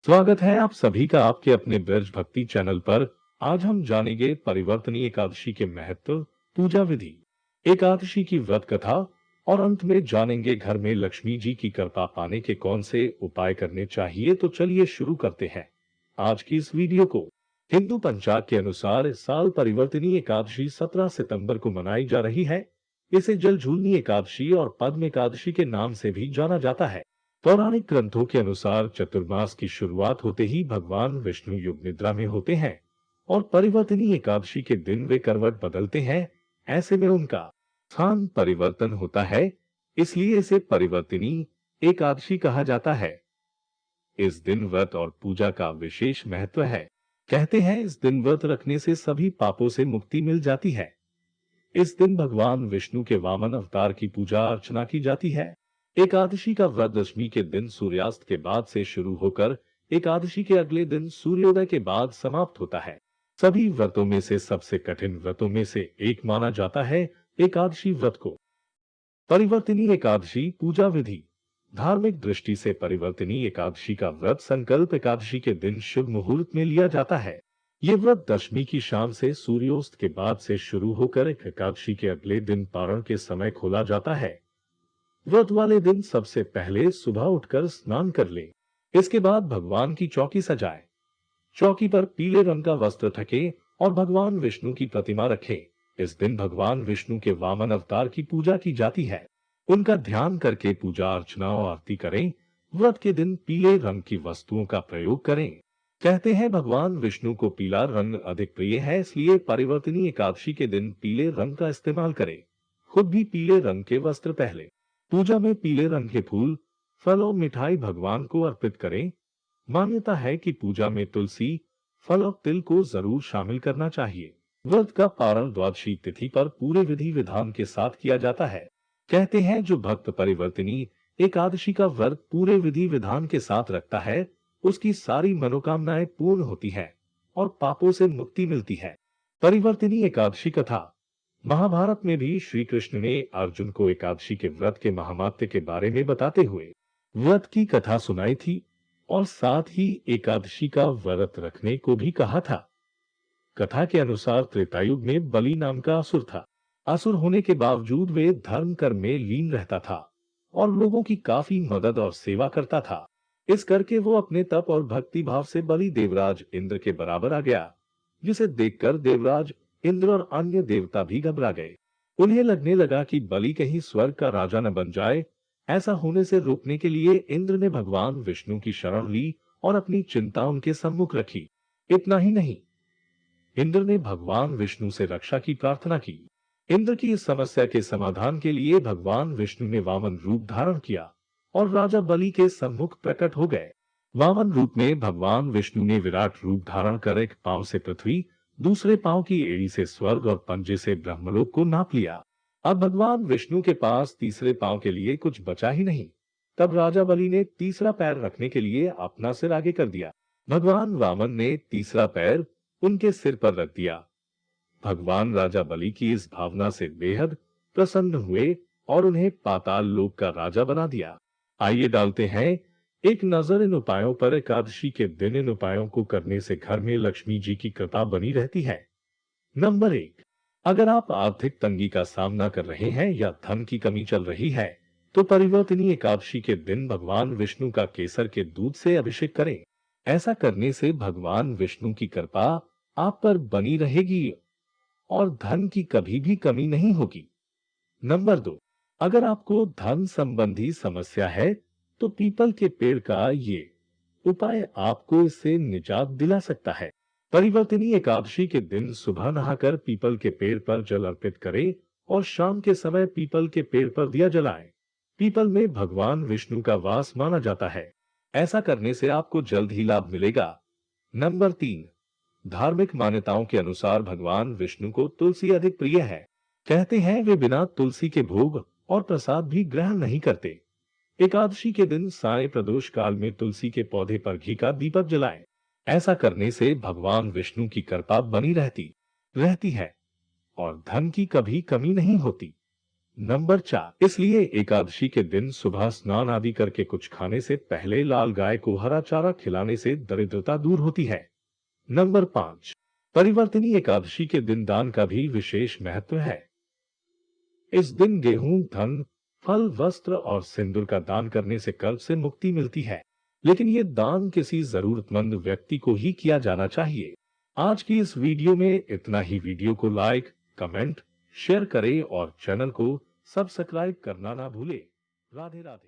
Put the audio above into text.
स्वागत है आप सभी का आपके अपने ब्रज भक्ति चैनल पर। आज हम जानेंगे परिवर्तनीय एकादशी के महत्व, पूजा विधि, एकादशी की व्रत कथा और अंत में जानेंगे घर में लक्ष्मी जी की कृपा पाने के कौन से उपाय करने चाहिए। तो चलिए शुरू करते हैं आज की इस वीडियो को। हिंदू पंचांग के अनुसार इस साल परिवर्तनीय एकादशी 17 सितंबर को मनाई जा रही है। इसे जलझूलनी एकादशी और पद्म एकादशी के नाम से भी जाना जाता है। पौराणिक ग्रंथों के अनुसार चतुर्मास की शुरुआत होते ही भगवान विष्णु युग निद्रा में होते हैं और परिवर्तनीय एकादशी के दिन वे करवट बदलते हैं। ऐसे में उनका स्थान परिवर्तन होता है, इसलिए इसे परिवर्तनी एकादशी कहा जाता है। इस दिन व्रत और पूजा का विशेष महत्व है। कहते हैं इस दिन व्रत रखने से सभी पापों से मुक्ति मिल जाती है। इस दिन भगवान विष्णु के वामन अवतार की पूजा अर्चना की जाती है। एकादशी का व्रत दशमी के दिन सूर्यास्त के बाद से शुरू होकर एकादशी के अगले दिन सूर्योदय के बाद समाप्त होता है। सभी व्रतों में से सबसे कठिन व्रतों में से एक माना जाता है एकादशी व्रत को। परिवर्तनीय एकादशी पूजा विधि। धार्मिक दृष्टि से परिवर्तनीय एकादशी का व्रत संकल्प एकादशी के दिन शुभ मुहूर्त में लिया जाता है। ये व्रत दशमी की शाम से सूर्योस्त के बाद से शुरू होकर एकादशी के अगले दिन पारण के समय खोला जाता है। व्रत वाले दिन सबसे पहले सुबह उठकर स्नान कर ले। इसके बाद भगवान की चौकी सजाए। चौकी पर पीले रंग का वस्त्र ढके और भगवान विष्णु की प्रतिमा रखे। इस दिन भगवान विष्णु के वामन अवतार की पूजा की जाती है। उनका ध्यान करके पूजा अर्चना और आरती करें। व्रत के दिन पीले रंग की वस्तुओं का प्रयोग करें। कहते हैं भगवान विष्णु को पीला रंग अधिक प्रिय है, इसलिए परिवर्तनीय एकादशी के दिन पीले रंग का इस्तेमाल करें। खुद भी पीले रंग के वस्त्र पहले। पूजा में पीले रंग के फूल, फल और मिठाई भगवान को अर्पित करें। मान्यता है कि पूजा में तुलसी, फल और तिल को जरूर शामिल करना चाहिए। व्रत का पारण द्वादशी तिथि पर पूरे विधि विधान के साथ किया जाता है। कहते हैं जो भक्त परिवर्तनीय एकादशी का व्रत पूरे विधि विधान के साथ रखता है, उसकी सारी मनोकामनाएं पूर्ण होती है और पापों से मुक्ति मिलती है। परिवर्तनीय एकादशी कथा। महाभारत में भी श्री कृष्ण ने अर्जुन को एकादशी के व्रत के महात्म्य के बारे में बताते हुए व्रत की कथा सुनाई थी और साथ ही एकादशी का व्रत रखने को भी कहा था। कथा के अनुसार त्रेतायुग में बलि नाम का असुर था। असुर होने के बावजूद वे धर्म कर्म में लीन रहता था और लोगों की काफी मदद और सेवा करता था। इस करके वो अपने तप और भक्ति भाव से बलि देवराज इंद्र के बराबर आ गया, जिसे देखकर देवराज इंद्र और अन्य देवता भी घबरा गए। उन्हें लगने लगा कि बलि कहीं स्वर्ग का राजा न बन जाए। ऐसा होने से रोकने के लिए इंद्र ने भगवान विष्णु की शरण ली और अपनी चिंता उनके सम्मुख रखी। इतना ही नहीं, इंद्र ने भगवान विष्णु से रक्षा की प्रार्थना की। इंद्र की इस समस्या के समाधान के लिए भगवान विष्णु ने वामन रूप धारण किया और राजा बलि के सम्मुख प्रकट हो गए। वामन रूप में भगवान विष्णु ने विराट रूप धारण कर एक पांव से पृथ्वी, दूसरे पांव की एड़ी से स्वर्ग और पंजे से ब्रह्मलोक को नाप लिया। अब भगवान विष्णु के पास तीसरे पांव के लिए कुछ बचा ही नहीं। तब राजा बलि ने तीसरा पैर रखने के लिए अपना सिर आगे कर दिया। भगवान वामन ने तीसरा पैर उनके सिर पर रख दिया। भगवान राजा बलि की इस भावना से बेहद प्रसन्न हुए और उन्हें पाताल लोक का राजा बना दिया। आइए डालते हैं एक नजर इन उपायों पर। एकादशी के दिन इन उपायों को करने से घर में लक्ष्मी जी की कृपा बनी रहती है। नंबर 1, अगर आप आर्थिक तंगी का सामना कर रहे हैं या धन की कमी चल रही है, तो परिवर्तनीय एकादशी के दिन भगवान विष्णु का केसर के दूध से अभिषेक करें। ऐसा करने से भगवान विष्णु की कृपा आप पर बनी रहेगी और धन की कभी भी कमी नहीं होगी। नंबर 2, अगर आपको धन संबंधी समस्या है, तो पीपल के पेड़ का ये उपाय आपको इससे निजात दिला सकता है। परिवर्तनीय एकादशी के दिन सुबह नहाकर पीपल के पेड़ पर जल अर्पित करें और शाम के समय पीपल के पेड़ पर दिया जलाएं। पीपल में भगवान विष्णु का वास माना जाता है। ऐसा करने से आपको जल्द ही लाभ मिलेगा। नंबर 3, धार्मिक मान्यताओं के अनुसार भगवान विष्णु को तुलसी अधिक प्रिय है। कहते हैं वे बिना तुलसी के भोग और प्रसाद भी ग्रहण नहीं करते। एकादशी के दिन साय प्रदोष काल में तुलसी के पौधे पर घी का दीपक जलाएं। ऐसा करने से भगवान विष्णु की कृपा बनी रहती है और धन की कभी कमी नहीं होती। नंबर 4, इसलिए एकादशी के दिन सुबह स्नान आदि करके कुछ खाने से पहले लाल गाय को हरा चारा खिलाने से दरिद्रता दूर होती है। नंबर 5, परिवर्तनी एकादशी के दिन दान का भी विशेष महत्व है। इस दिन गेहूं, धन, फल, वस्त्र और सिंदूर का दान करने से कर्ज से मुक्ति मिलती है। लेकिन ये दान किसी जरूरतमंद व्यक्ति को ही किया जाना चाहिए। आज की इस वीडियो में इतना ही। वीडियो को लाइक, कमेंट, शेयर करें और चैनल को सब्सक्राइब करना ना भूले। राधे राधे।